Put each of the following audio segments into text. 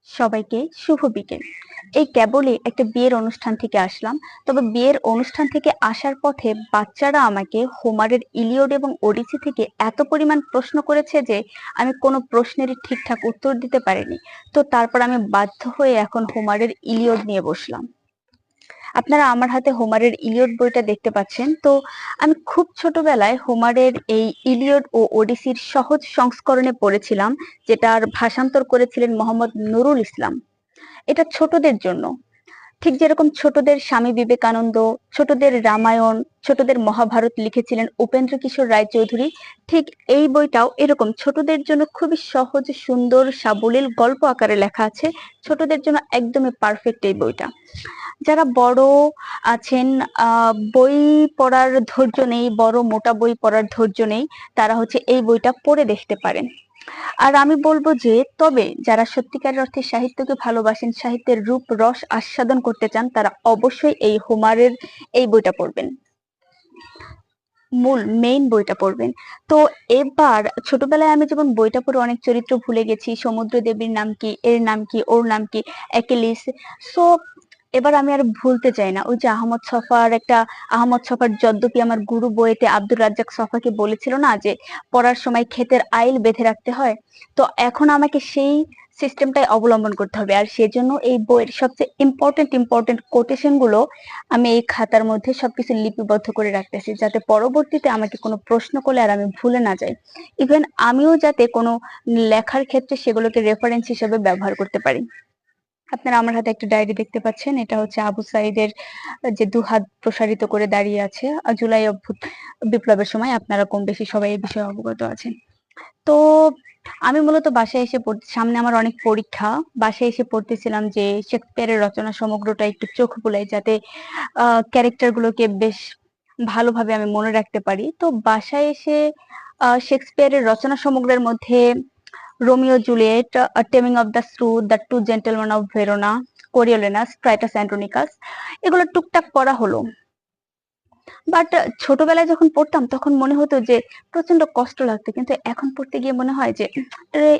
সবাইকে শুভ বিকেল। এই কেবলই একটা বিয়ের অনুষ্ঠান থেকে আসলাম। তবে বিয়ের অনুষ্ঠান থেকে আসার পথে বাচ্চারা আমাকে হোমারের ইলিয়ড এবং ওডিসি থেকে এত পরিমাণ প্রশ্ন করেছে যে আমি কোনো প্রশ্নেরই ঠিকঠাক উত্তর দিতে পারিনি। তো তারপর আমি বাধ্য হয়ে এখন হোমারের ইলিয়ড নিয়ে বসলাম। আপনারা আমার হাতে হোমারের ইলিয়ড বইটা দেখতে পাচ্ছেন। তো আমি খুব ছোটবেলায় হোমারের এই ইলিয়ড ও ওডিসির সহজ সংস্করণে পড়েছিলাম, যেটার ভাষান্তর করেছিলেন মোহাম্মদ নুরুল ইসলাম। এটা ছোটদের জন্য, ঠিক যেরকম ছোটদের স্বামী বিবেকানন্দ, ছোটদের রামায়ণ, ছোটদের মহাভারত লিখেছিলেন উপেন্দ্র কিশোর রায়চৌধুরী, ঠিক এই বইটাও এরকম ছোটদের জন্য খুবই সহজ, সুন্দর, সাবলীল গল্প আকারে লেখা আছে। ছোটদের জন্য একদমই পারফেক্ট এই বইটা। যারা বড় আছেন, বই পড়ার ধৈর্য নেই, বড় মোটা বই পড়ার ধৈর্য নেই, তারা হচ্ছে এই বইটা পড়ে দেখতে পারেন। আর আমি বলবো যে তবে যারা সত্যিকারের অর্থে সাহিত্যকে ভালোবাসেন, সাহিত্যের রূপ রস আস্বাদন করতে চান, তারা অবশ্যই এই হোমারের এই বইটা পড়বেন, মূল মেইন বইটা পড়বেন। তো এবার ছোটবেলায় আমি যেমন বইটা পড়ে অনেক চরিত্র ভুলে গেছি, সমুদ্র দেবীর নাম কি, এর নাম কি, ওর নাম কি, অ্যাকিলিস। সো এবার আমি আর ভুলতে চাই না ওই যে আহমদ ছফার যদ্যপি আমার গুরু বইতে আব্দুর রাজ্জাক ছফাকে বলেছিল না যে পড়ার সময় ক্ষেতের আইল বেঁধে রাখতে হয়। তো এখন আমাকে সেই সিস্টেমটাই অবলম্বন করতে হবে, আর সেজন্য এই বইয়ের সবচেয়ে ইম্পর্টেন্ট কোটেশন গুলো আমি এই খাতার মধ্যে সবকিছু লিপিবদ্ধ করে রাখতেছি, যাতে পরবর্তীতে আমাকে কোনো প্রশ্ন করলে আর আমি ভুলে না যাই। ইভেন আমিও যাতে কোনো লেখার ক্ষেত্রে সেগুলোকে রেফারেন্স হিসেবে ব্যবহার করতে পারি। আপনারা আমার হাতে একটা ডায়েরি দেখতে পাচ্ছেন, এটা হচ্ছে আবু সাইদের যে দুহাত প্রসারিত করে দাঁড়িয়ে আছে জুলাই বিপ্লবের সময়। আপনারা কম বেশি সবাই এই বিষয়ে অবগত আছেন। তো আমি মূলত বাসায় এসে সামনে আমার অনেক পরীক্ষা, বাসায় এসে পড়তেছিলাম যে শেক্সপিয়ারের রচনা সমগ্রটা একটু চোখ বুলাই, যাতে ক্যারেক্টার গুলোকে বেশ ভালোভাবে আমি মনে রাখতে পারি। তো বাসায় এসে শেক্সপিয়ারের রচনা সমগ্রের মধ্যে Romeo Juliet, taming of the shrew, the two gentlemen of Verona, Coriolanus, Titus Andronicus, এগুলো টুকটাক পড়া হলো। বাট ছোটবেলায় যখন পড়তাম তখন মনে হতো যে প্রচন্ড কষ্ট লাগতো, কিন্তু এখন পড়তে গিয়ে মনে হয় যে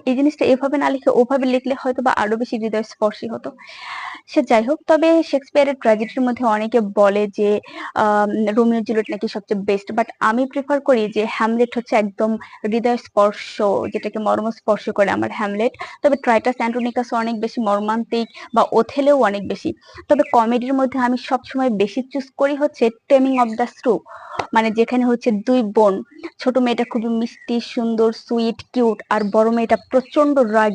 এই জিনিসটা এভাবে না লিখে ওভাবে লিখলে হয়তো বা আরো বেশি হৃদয় স্পর্শী হতো। সে যাই হোক, তবে শেক্সপিয়ারের ট্র্যাজেডির মধ্যে অনেকে বলে যে রোমিও জুলিয়েট নাকি সবচেয়ে বেস্ট, বাট আমি প্রিফার করি যে হ্যামলেট হচ্ছে একদম হৃদয় স্পর্শ, যেটাকে মর্ম স্পর্শ করে আমার হ্যামলেট। তবে ট্রাইটাস অ্যান্ড্রোনিকাস অনেক বেশি মর্মান্তিক, বা ওথেলেও অনেক বেশি। তবে কমেডির মধ্যে আমি সবসময় বেশি চুজ করি হচ্ছে টেমিং অফ দ্য শ্রু, মানে যেখানে হচ্ছে দুই বোন, ছোট মেয়েটা খুবই মিষ্টি, সুন্দর, সুইট, কিউট, আর বড় মেয়েটা প্রচন্ড রাগী,